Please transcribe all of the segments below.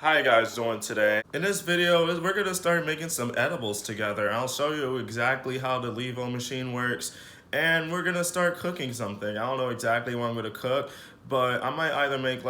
How you guys doing today? In this video, we're gonna start making some edibles together. I'll show you exactly how the Levo machine works, and we're gonna start cooking something. I don't know exactly what I'm gonna cook, but I might either make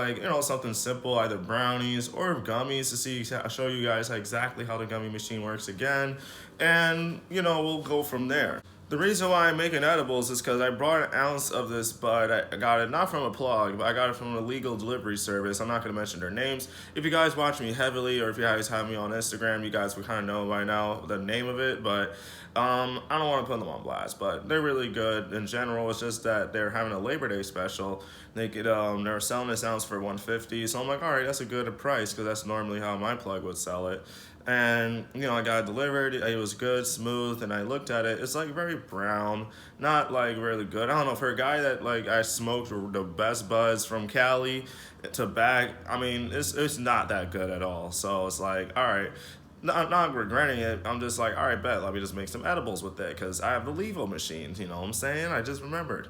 something simple, either brownies or gummies to show you guys exactly how the gummy machine works again, and we'll go from there. The reason why I'm making edibles is because I brought an ounce of this bud. I got it not from a plug, but I got it from a legal delivery service. I'm not going to mention their names. If you guys watch me heavily, or if you guys have me on Instagram, you guys would kind of know by now the name of it. But I don't want to put them on blast. But they're really good in general. It's just that they're having a Labor Day special. They're selling this ounce for $150. So I'm like, all right, that's a good price because that's normally how my plug would sell it. And I got it delivered. It was good, smooth, and I looked at it. It's like very brown, not like really good. I don't know, for a guy that I smoked the best buds from Cali to back. I mean, it's not that good at all. So it's like, all right. Not regretting it. I'm just like, all right, bet. Let me just make some edibles with it because I have the Levo machine. You know what I'm saying? I just remembered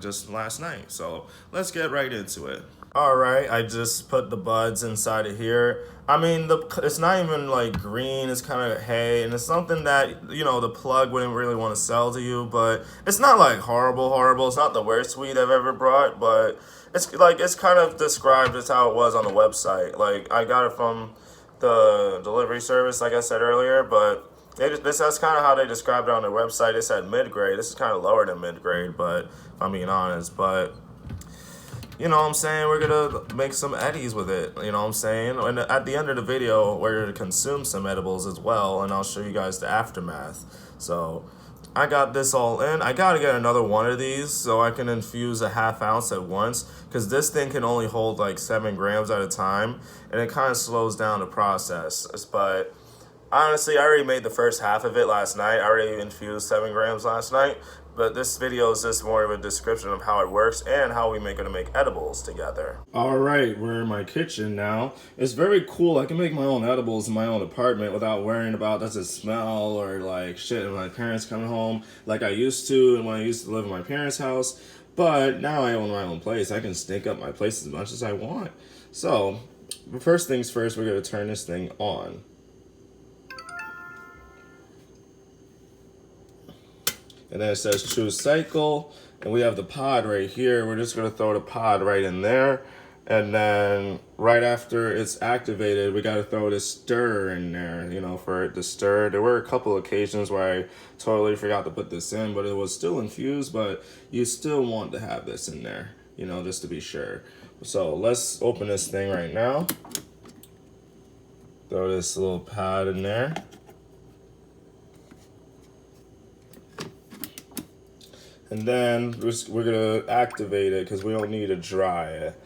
just last night. So let's get right into it. All right, I just put the buds inside of here. I mean, it's not even like green. It's kind of hay, and it's something that the plug wouldn't really want to sell to you. But it's not like horrible. It's not the worst weed I've ever brought, but it's kind of described as how it was on the website. Like I got it from the delivery service, like I said earlier, but that's kind of how they described it on their website. It said mid-grade. This is kind of lower than mid-grade, but if I'm being honest, but you know what I'm saying, we're gonna make some eddies with it, you know what I'm saying? And at the end of the video, we're gonna consume some edibles as well, and I'll show you guys the aftermath. So I got this all in. I gotta get another one of these so I can infuse a half ounce at once, because this thing can only hold like 7 grams at a time, and it kind of slows down the process. But honestly, I already made the first half of it last night. I already infused 7 grams last night. But this video is just more of a description of how it works and how we're gonna make edibles together. All right, we're in my kitchen now. It's very cool. I can make my own edibles in my own apartment without worrying about does it smell or like shit when my parents come home like I used to and when I used to live in my parents' house. But now I own my own place. I can stink up my place as much as I want. So, first things first, we're gonna turn this thing on. And then it says choose cycle, and we have the pod right here. We're just gonna throw the pod right in there. And then right after it's activated, we gotta throw this stir in there, for it to stir. There were a couple occasions where I totally forgot to put this in, but it was still infused, but you still want to have this in there, just to be sure. So let's open this thing right now. Throw this little pod in there. And then we're gonna activate it because we don't need to dry it.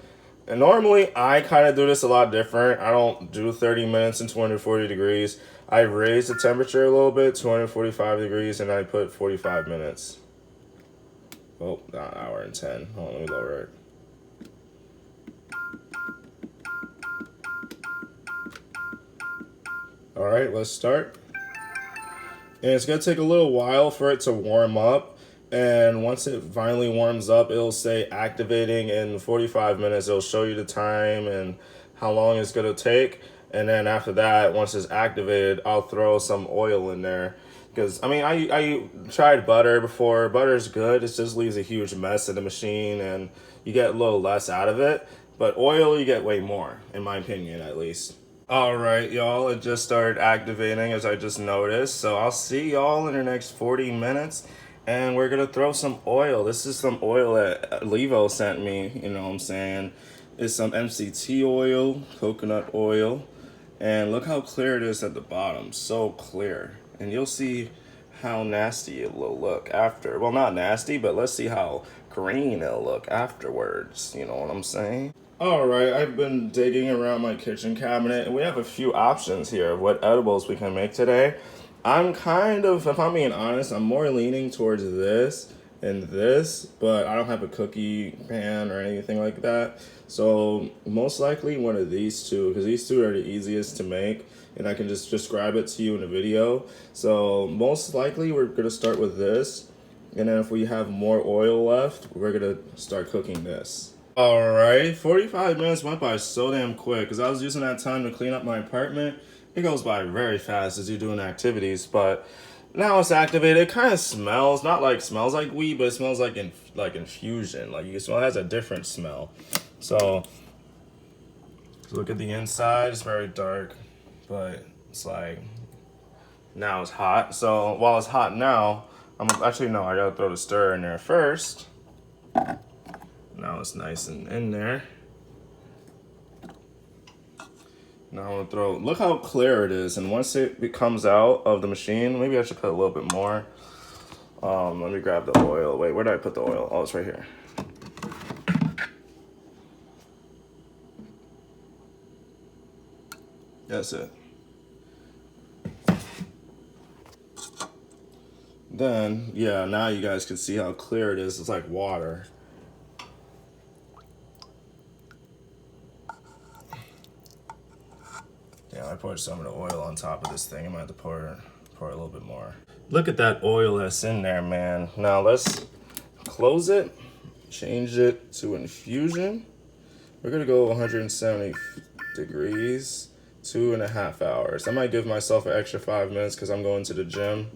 And normally I kind of do this a lot different. I don't do 30 minutes and 240 degrees. I raise the temperature a little bit, 245 degrees, and I put 45 minutes. Oh, not hour and 10. Hold on, let me lower it. All right, let's start. And it's gonna take a little while for it to warm up. And once it finally warms up, it'll say activating in 45 minutes. It'll show you the time and how long it's going to take. And then after that, once it's activated, I'll throw some oil in there. Because, I mean, I tried butter before. Butter's good. It just leaves a huge mess in the machine, and you get a little less out of it. But oil, you get way more, in my opinion, at least. All right, y'all. It just started activating, as I just noticed. So I'll see y'all in the next 40 minutes. And we're gonna throw some oil. This is some oil that Levo sent me, you know what I'm saying? It's some MCT oil, coconut oil. And look how clear it is at the bottom, so clear. And you'll see how nasty it will look after. Well, not nasty, but let's see how green it'll look afterwards, you know what I'm saying? All right, I've been digging around my kitchen cabinet, and we have a few options here of what edibles we can make today. I'm kind of, if I'm being honest, I'm more leaning towards this and this, but I don't have a cookie pan or anything like that. So most likely one of these two, because these two are the easiest to make, and I can just describe it to you in a video. So most likely we're gonna start with this, and then if we have more oil left, we're gonna start cooking this. Alright, 45 minutes went by so damn quick because I was using that time to clean up my apartment. It goes by very fast as you're doing activities, but now it's activated. It kind of smells, not like smells like weed, but it smells like like infusion. Like you can smell it has a different smell. So look at the inside, it's very dark, but it's like now it's hot. So while it's hot now, I'm actually no, I gotta throw the stir in there first. Now it's nice and in there. Now I'm gonna throw, look how clear it is. And once it comes out of the machine, maybe I should put a little bit more. Let me grab the oil. Wait, where did I put the oil? Oh, it's right here. That's it. Then, yeah, now you guys can see how clear it is. It's like water. Yeah, I poured some of the oil on top of this thing. I might have to pour a little bit more. Look at that oil that's in there, man. Now let's close it, change it to infusion. We're gonna go 170 degrees, 2.5 hours. I might give myself an extra 5 minutes because I'm going to the gym.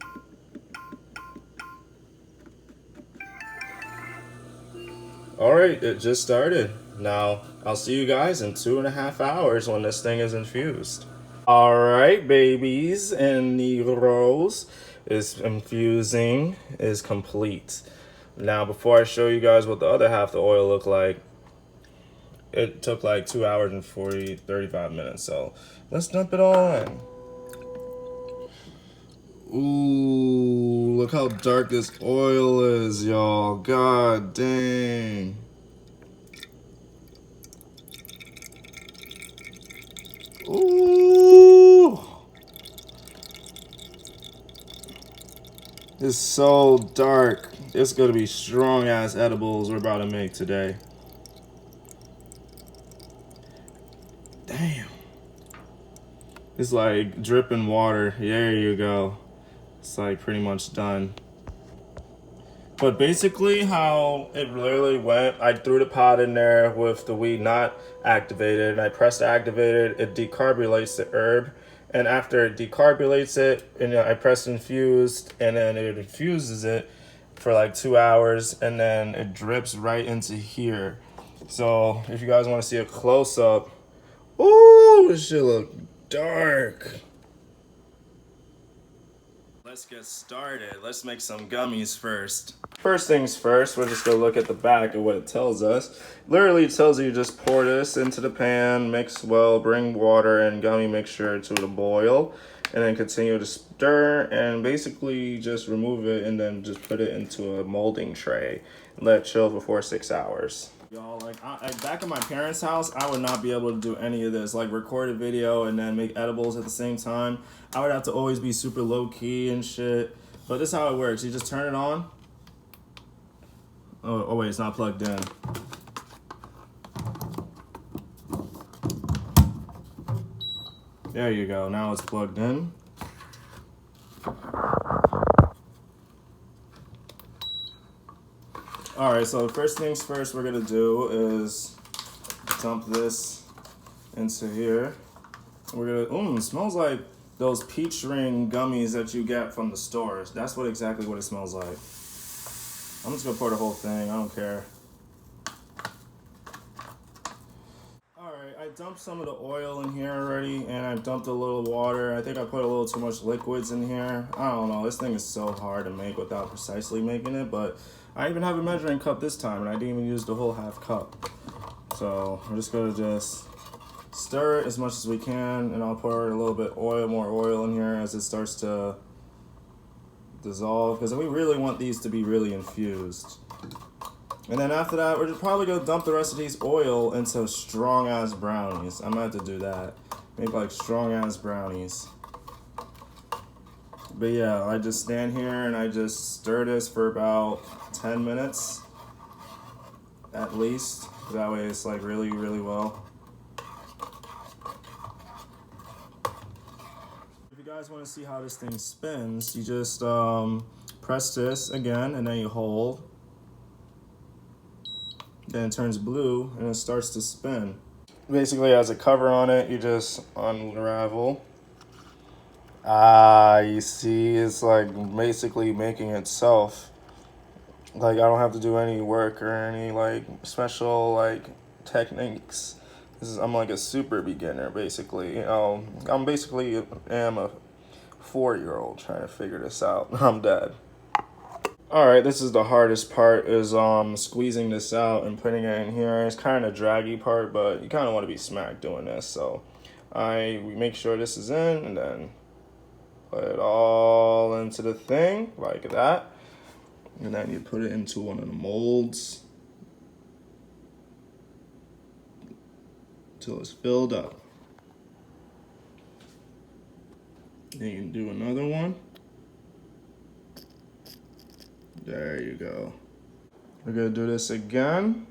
All right, it just started. Now, I'll see you guys in 2.5 hours when this thing is infused. All right, babies and Negroes, is infusing is complete. Now, before I show you guys what the other half of the oil looked like, it took like 2 hours and 35 minutes. So let's dump it all in. Ooh, look how dark this oil is, y'all. God dang. Ooh. It's so dark. It's gonna be strong ass edibles we're about to make today. Damn. It's like dripping water. There you go. It's like pretty much done. But basically how it literally went, I threw the pot in there with the weed not activated, and I pressed activated, it decarbulates the herb. And after it decarbulates it, and I pressed infused, and then it infuses it for like 2 hours, and then it drips right into here. So if you guys want to see a close up, ooh, this shit look dark. Let's get started. Let's make some gummies first. First things first, we're just gonna look at the back of what it tells us. Literally, it tells you just pour this into the pan, mix well, bring water and gummy mixture to the boil, and then continue to stir, and basically just remove it and then just put it into a molding tray. Let it chill for 4 to 6 hours. Y'all, like back at my parents' house, I would not be able to do any of this, like record a video and then make edibles at the same time. I would have to always be super low key and shit. But this is how it works. You just turn it on. Oh wait, it's not plugged in. There you go. Now it's plugged in. All right, so first things first we're gonna do is dump this into here. We're gonna, it smells like those peach ring gummies that you get from the stores. That's exactly what it smells like. I'm just gonna pour the whole thing, I don't care. All right, I dumped some of the oil in here already, and I dumped a little water. I think I put a little too much liquids in here. I don't know, this thing is so hard to make without precisely making it, but I even have a measuring cup this time, and I didn't even use the whole half cup. So I'm just gonna stir it as much as we can, and I'll pour a little bit more oil in here as it starts to dissolve, because we really want these to be really infused. And then after that, we're just probably gonna dump the rest of these oil into strong ass brownies. I'm gonna have to do that. Make like strong ass brownies. But yeah, I just stand here and I just stir this for about 10 minutes at least. That way it's like really, really well. If you guys want to see how this thing spins, you just press this again and then you hold. and it turns blue and it starts to spin. Basically, it has a cover on it. You just unravel. Ah, you see, it's like basically making itself. Like I don't have to do any work or any like special like techniques. I'm like a super beginner basically. I'm basically am a 4-year-old trying to figure this out. I'm dead. All right, this is the hardest part is squeezing this out and putting it in here. It's kind of draggy part, but you kind of want to be smack doing this. So we make sure this is in and then put it all into the thing like that. And then you put it into one of the molds until it's filled up. Then you can do another one. There you go. We're gonna do this again.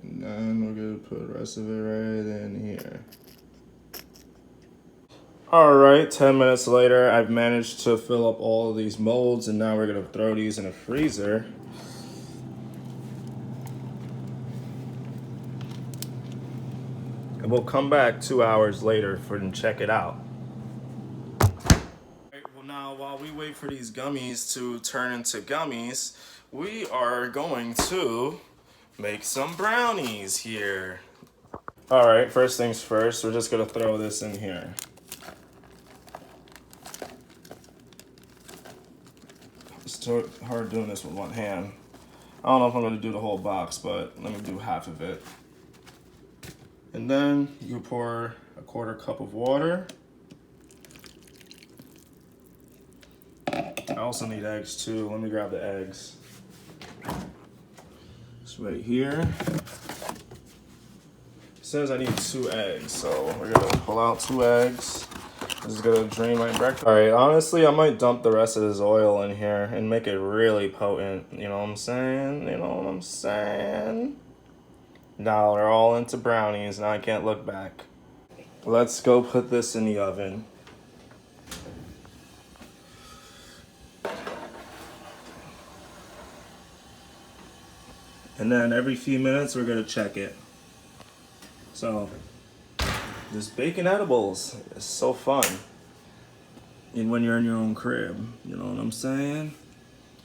And then we're gonna put the rest of it right in here. All right, 10 minutes later, I've managed to fill up all of these molds, and now we're gonna throw these in a freezer. And we'll come back 2 hours later and check it out. Well, now while we wait for these gummies to turn into gummies, we are going to make some brownies here. All right, first things first, we're just gonna throw this in here. It's too hard doing this with one hand. I don't know if I'm gonna do the whole box, but let me do half of it. And then you pour a 1/4 cup of water. I also need eggs too. Let me grab the eggs. It's right here. It says I need 2 eggs, so we're gonna pull out 2 eggs. This is gonna drain my breakfast. All right, honestly, I might dump the rest of this oil in here and make it really potent. You know what I'm saying? You know what I'm saying? Now they're all into brownies. Now I can't look back. Let's go put this in the oven. And then every few minutes, we're gonna check it. So, just baking edibles is so fun. And when you're in your own crib, you know what I'm saying?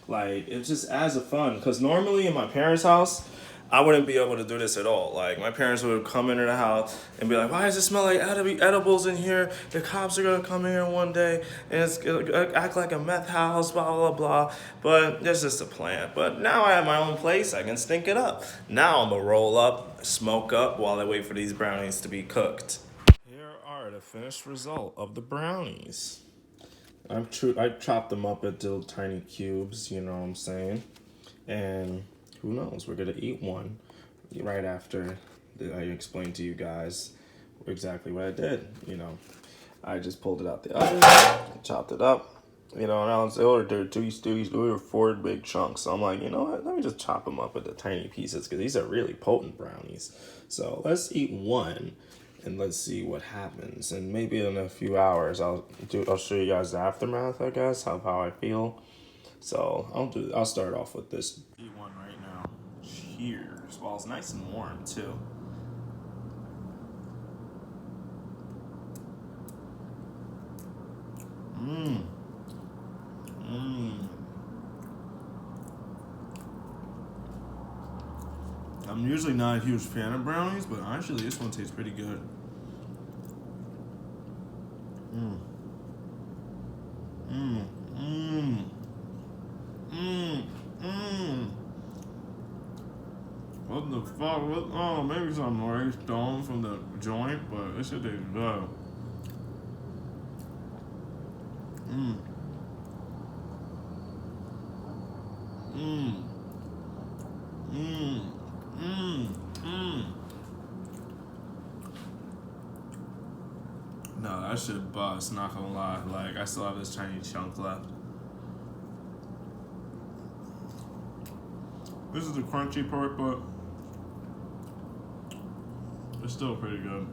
Like, it just adds a fun. Because normally in my parents' house, I wouldn't be able to do this at all. Like, my parents would come into the house and be like, why does it smell like edibles in here? The cops are gonna come in here one day and it's gonna act like a meth house, blah, blah, blah. But it's just a plant. But now I have my own place, I can stink it up. Now I'm gonna roll up, smoke up while I wait for these brownies to be cooked. Here are the finished result of the brownies. I chopped them up into tiny cubes, you know what I'm saying? And who knows, we're gonna eat one right after I explained to you guys exactly what I did. You know, I just pulled it out the oven, chopped it up, you know, and I was ordered 4 big chunks. So I'm like, you know what, let me just chop them up into tiny pieces because these are really potent brownies. So let's eat one and let's see what happens. And maybe in a few hours, I'll show you guys the aftermath, I guess, how I feel. So I'll start off with this. Eat one right now. Cheers. Well, it's nice and warm too. Mmm. Mmm. I'm usually not a huge fan of brownies, but actually this one tastes pretty good. Mmm. Mmm. Mmm. Mmm. Mmm. What the fuck? Oh, maybe some already stoned from the joint, but this shit tastes good. Mmm. Mmm. Mmm. Mmm. Mmm. No, that shit bust, not gonna lie. Like, I still have this tiny chunk left. This is the crunchy part, but it's still pretty good.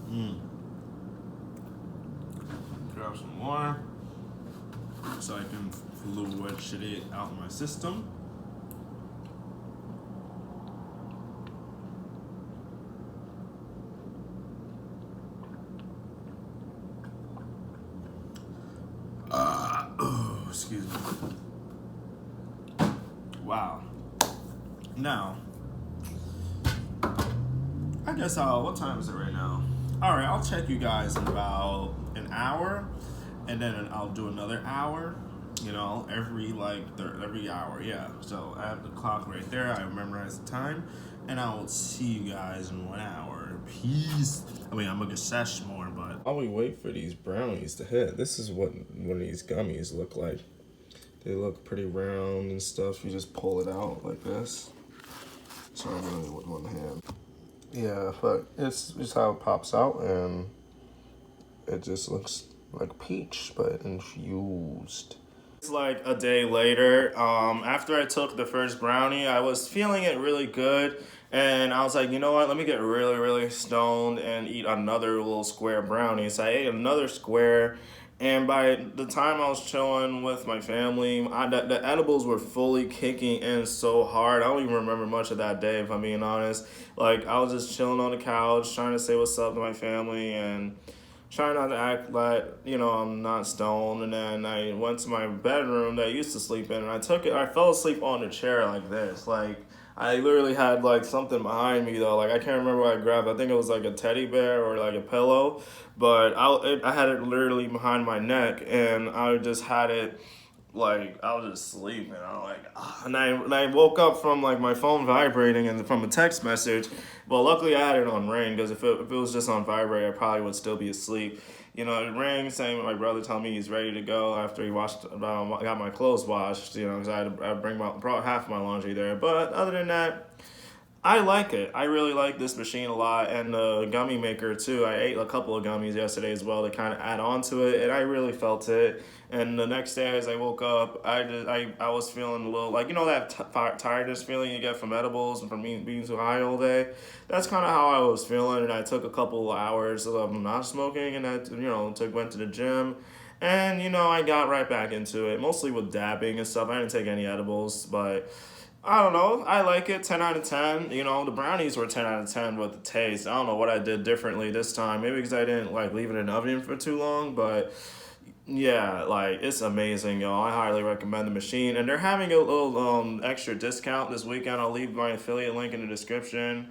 Mmm. Grab some water so I can fluid shit it out in my system. Excuse me. Wow. Now, I guess what time is it right now? All right, I'll check you guys in about an hour, and then I'll do another hour. You know, every hour, yeah. So I have the clock right there. I memorize the time, and I will see you guys in 1 hour. Peace. I mean, I'm gonna sesh more, but while we wait for these brownies to hit, this is what one of these gummies look like. They look pretty round and stuff. You just pull it out like this. Sorry, I'm doing it with one hand. Yeah, but it's just how it pops out, and it just looks like peach, but infused. It's like a day later. After I took the first brownie, I was feeling it really good, and I was like, you know what? Let me get really, really stoned and eat another little square brownie. So I ate another square, and by the time I was chilling with my family, the edibles were fully kicking in so hard. I don't even remember much of that day, if I'm being honest. Like, I was just chilling on the couch, trying to say what's up to my family, and trying not to act like, you know, I'm not stoned. And then I went to my bedroom that I used to sleep in, and I fell asleep on the chair like this. Like, I literally had like something behind me though. Like, I can't remember what I grabbed. I think it was like a teddy bear or like a pillow, but I had it literally behind my neck, and I just had it like I was just sleeping. I was like, ah. And I woke up from like my phone vibrating and from a text message. Well, luckily I had it on ring, because if it was just on vibrate, I probably would still be asleep. You know, it rang saying my brother telling me he's ready to go after he got my clothes washed. You know, because I bring brought half of my laundry there. But other than that, I like it. I really like this machine a lot, and the gummy maker too. I ate a couple of gummies yesterday as well to kind of add on to it, and I really felt it. And the next day, as I woke up, I was feeling a little like, you know, that tiredness feeling you get from edibles and from being too high all day. That's kind of how I was feeling, and I took a couple of hours of not smoking, and went to the gym. And, you know, I got right back into it, mostly with dabbing and stuff. I didn't take any edibles, but I don't know. I like it. 10 out of 10. You know, the brownies were 10 out of 10 with the taste. I don't know what I did differently this time. Maybe because I didn't like leave it in the oven for too long, but yeah, like it's amazing, y'all. I highly recommend the machine, and they're having a little extra discount this weekend. I'll leave my affiliate link in the description,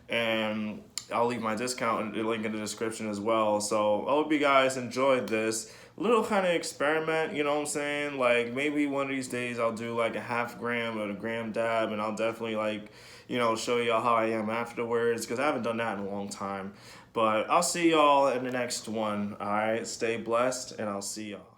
and I'll leave my discount link in the description as well. So I hope you guys enjoyed this little kind of experiment. You know what I'm saying? Like, maybe one of these days I'll do like a half gram or a gram dab, and I'll definitely like, you know, show y'all how I am afterwards, because I haven't done that in a long time. But I'll see y'all in the next one. All right, stay blessed, and I'll see y'all.